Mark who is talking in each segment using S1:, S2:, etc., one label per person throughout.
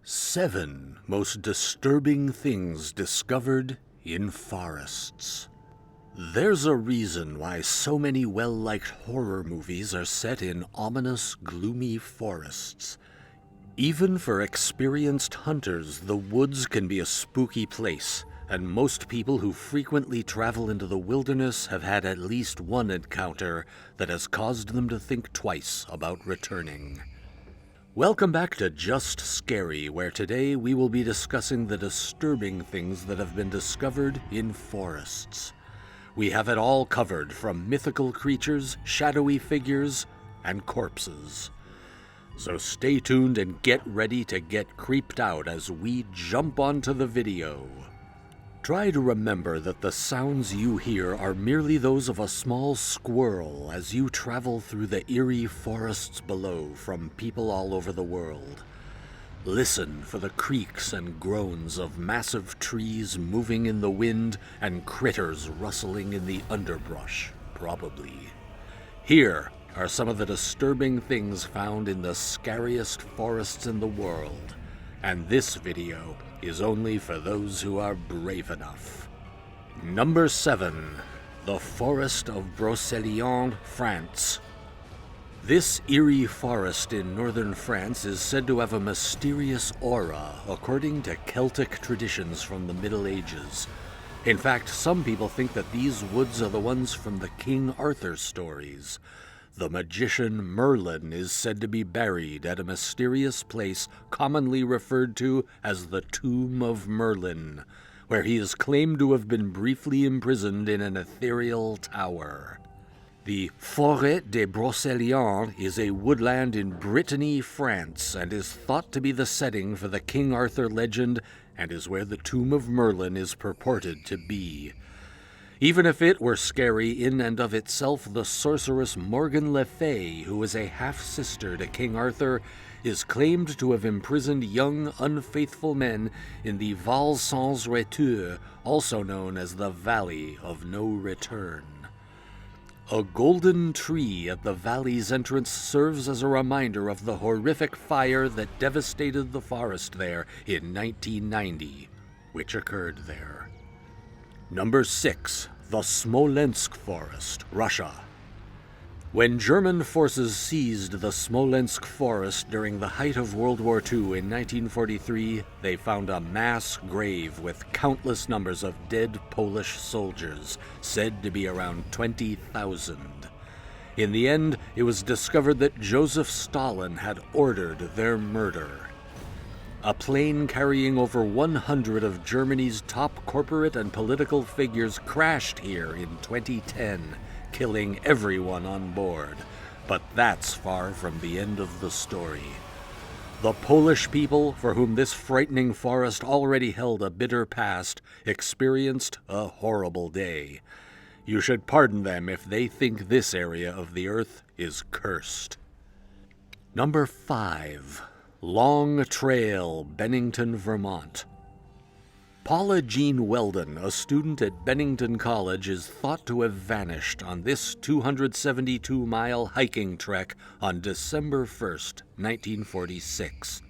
S1: 7 most disturbing things discovered in forests. There's a reason why so many well-liked horror movies are set in ominous, gloomy forests. Even for experienced hunters, the woods can be a spooky place, and most people who frequently travel into the wilderness have had at least one encounter that has caused them to think twice about returning. Welcome back to Just Scary, where today we will be discussing the disturbing things that have been discovered in forests. We have it all covered, from mythical creatures, shadowy figures, and corpses. So stay tuned and get ready to get creeped out as we jump onto the video. Try to remember that the sounds you hear are merely those of a small squirrel as you travel through the eerie forests below from people all over the world. Listen for the creaks and groans of massive trees moving in the wind and critters rustling in the underbrush, probably. Here are some of the disturbing things found in the scariest forests in the world, and this video is only for those who are brave enough. Number 7. The Forest of BROCELANDE, France. This eerie forest in northern France is said to have a mysterious aura, according to Celtic traditions from the Middle Ages. In fact, some people think that these woods are the ones from the King Arthur stories. The magician Merlin is said to be buried at a mysterious place commonly referred to as the Tomb of Merlin, where he is claimed to have been briefly imprisoned in an ethereal tower. The Forêt de Brocéliande is a woodland in Brittany, France, and is thought to be the setting for the King Arthur legend, and is where the Tomb of Merlin is purported to be. Even if it were scary in and of itself, the sorceress Morgan Le Fay, who is a half-sister to King Arthur, is claimed to have imprisoned young, unfaithful men in the Val Sans Retour, also known as the Valley of No Return. A golden tree at the valley's entrance serves as a reminder of the horrific fire that devastated the forest there in 1990, which occurred there. Number 6. The SMOLENSK Forest, Russia. When German forces seized the Smolensk forest during the height of World War II in 1943, they found a mass grave with countless numbers of dead Polish soldiers, said to be around 20,000. In the end, it was discovered that Joseph Stalin had ordered their murder. A plane carrying over 100 of Germany's top corporate and political figures crashed here in 2010, killing everyone on board. But that's far from the end of the story. The Polish people, for whom this frightening forest already held a bitter past, experienced a horrible day. You should pardon them if they think this area of the earth is cursed. Number 5. Long Trail, Bennington, Vermont. Paula Jean Weldon, a student at Bennington College, is thought to have vanished on this 272-mile hiking trek on December 1st, 1946.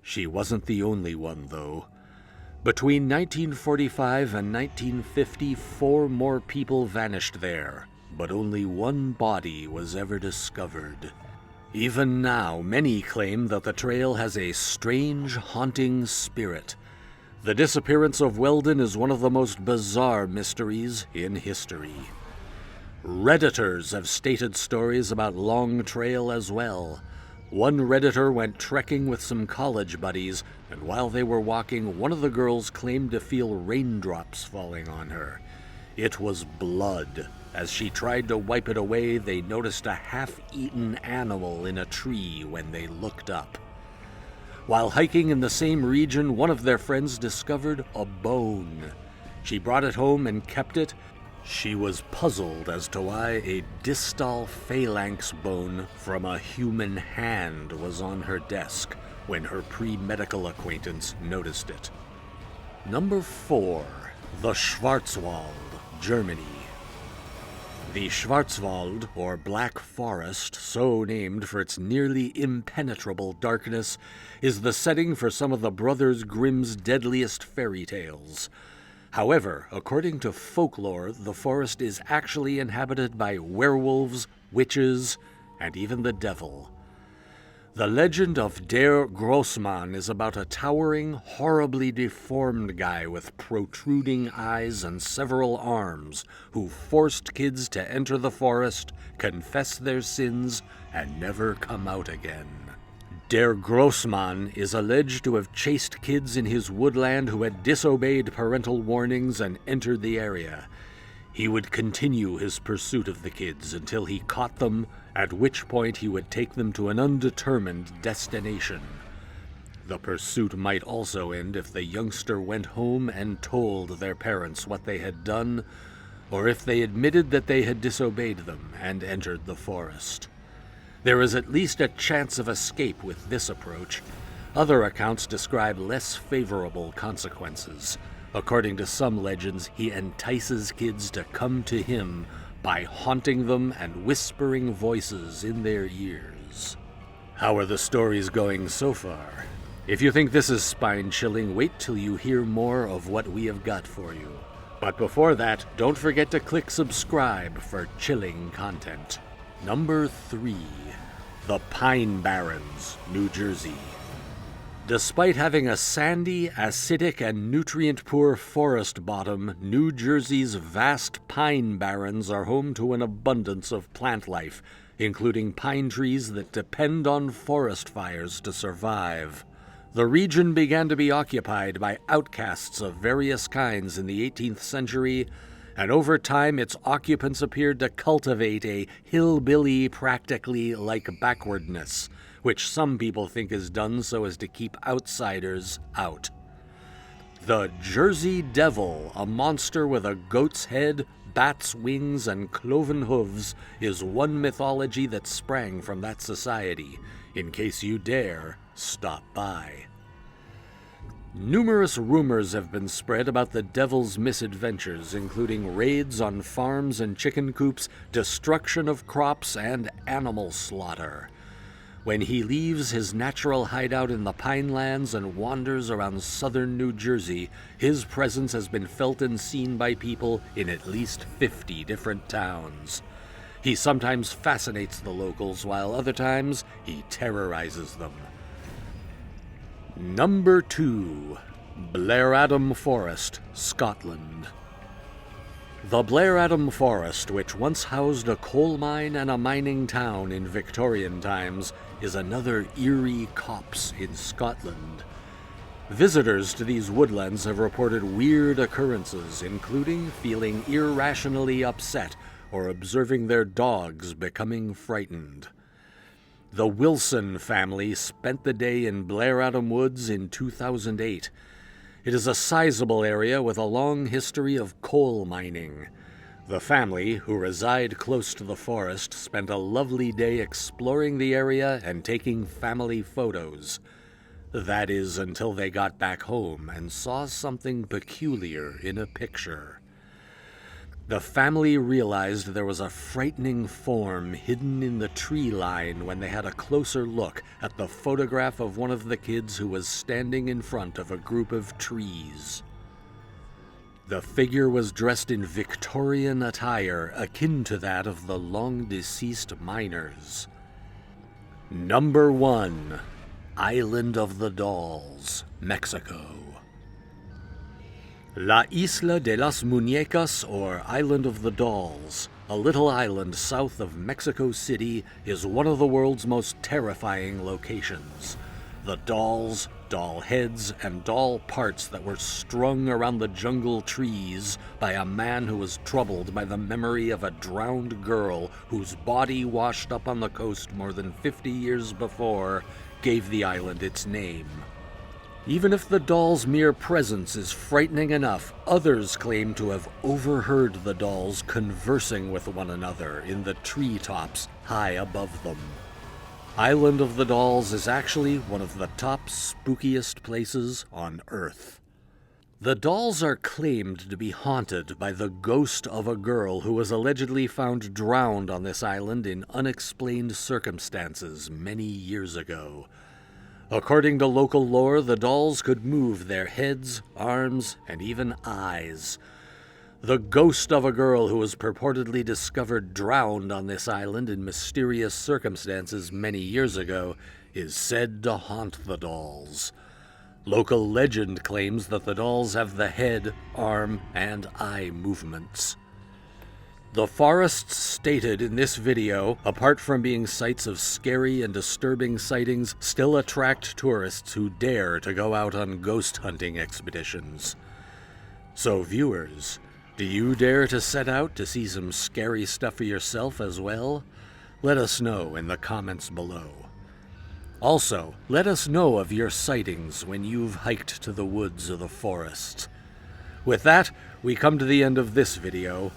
S1: She wasn't the only one, though. Between 1945 and 1950, 4 more people vanished there, but only one body was ever discovered. Even now, many claim that the trail has a strange, haunting spirit. The disappearance of Weldon is one of the most bizarre mysteries in history. Redditors have stated stories about Long Trail as well. One Redditor went trekking with some college buddies, and while they were walking, one of the girls claimed to feel raindrops falling on her. It was blood. As she tried to wipe it away, they noticed a half-eaten animal in a tree when they looked up. While hiking in the same region, one of their friends discovered a bone. She brought it home and kept it. She was puzzled as to why a distal phalanx bone from a human hand was on her desk when her pre-medical acquaintance noticed it. Number 4. The SCHWARZWALD, Germany. The Schwarzwald, or Black Forest, so named for its nearly impenetrable darkness, is the setting for some of the Brothers Grimm's deadliest fairy tales. However, according to folklore, the forest is actually inhabited by werewolves, witches, and even the devil. The legend of Der Grossmann is about a towering, horribly deformed guy with protruding eyes and several arms who forced kids to enter the forest, confess their sins, and never come out again. Der Grossmann is alleged to have chased kids in his woodland who had disobeyed parental warnings and entered the area. He would continue his pursuit of the kids until he caught them, at which point he would take them to an undetermined destination. The pursuit might also end if the youngster went home and told their parents what they had done, or if they admitted that they had disobeyed them and entered the forest. There is at least a chance of escape with this approach. Other accounts describe less favorable consequences. According to some legends, he entices kids to come to him by haunting them and whispering voices in their ears. How are the stories going so far? If you think this is spine-chilling, wait till you hear more of what we have got for you. But before that, don't forget to click subscribe for chilling content. Number 3. The Pine Barrens, New Jersey. Despite having a sandy, acidic, and nutrient-poor forest bottom, New Jersey's vast pine barrens are home to an abundance of plant life, including pine trees that depend on forest fires to survive. The region began to be occupied by outcasts of various kinds in the 18th century, and over time its occupants appeared to cultivate a hillbilly, practically-like backwardness, which some people think is done so as to keep outsiders out. The Jersey Devil, a monster with a goat's head, bat's wings, and cloven hooves, is one mythology that sprang from that society, in case you dare stop by. Numerous rumors have been spread about the devil's misadventures, including raids on farms and chicken coops, destruction of crops, and animal slaughter. When he leaves his natural hideout in the Pinelands and wanders around southern New Jersey, his presence has been felt and seen by people in at least 50 different towns. He sometimes fascinates the locals, while other times he terrorizes them. Number 2. BLAIRADAM Forest, Scotland. The BLAIRADAM Forest, which once housed a coal mine and a mining town in Victorian times, is another eerie copse in Scotland. Visitors to these woodlands have reported weird occurrences, including feeling irrationally upset or observing their dogs becoming frightened. The Wilson family spent the day in BLAIRADAM Woods in 2008. It is a sizable area with a long history of coal mining. The family, who reside close to the forest, spent a lovely day exploring the area and taking family photos. That is, until they got back home and saw something peculiar in a picture. The family realized there was a frightening form hidden in the tree line when they had a closer look at the photograph of one of the kids who was standing in front of a group of trees. The figure was dressed in Victorian attire akin to that of the long-deceased miners. Number 1. Island of the Dolls, Mexico. La Isla de las Muñecas, or Island of the Dolls, a little island south of Mexico City, is one of the world's most terrifying locations. The dolls, doll heads, and doll parts that were strung around the jungle trees by a man who was troubled by the memory of a drowned girl whose body washed up on the coast more than 50 years before gave the island its name. Even if the doll's mere presence is frightening enough, others claim to have overheard the dolls conversing with one another in the treetops high above them. Island of the Dolls is actually one of the top spookiest places on Earth. The dolls are claimed to be haunted by the ghost of a girl who was allegedly found drowned on this island in unexplained circumstances many years ago. According to local lore, the dolls could move their heads, arms, and even eyes. The ghost of a girl who was purportedly discovered drowned on this island in mysterious circumstances many years ago is said to haunt the dolls. Local legend claims that the dolls have the head, arm, and eye movements. The forests stated in this video, apart from being sites of scary and disturbing sightings, still attract tourists who dare to go out on ghost hunting expeditions. So viewers, do you dare to set out to see some scary stuff for yourself as well? Let us know in the comments below. Also, let us know of your sightings when you've hiked to the woods or the forest. With that, we come to the end of this video.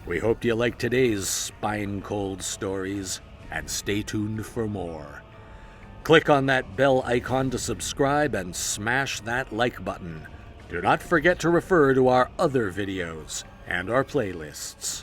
S1: We hope you liked today's spine-cold stories, and stay tuned for more. Click on that bell icon to subscribe and smash that like button. Do not forget to refer to our other videos and our playlists.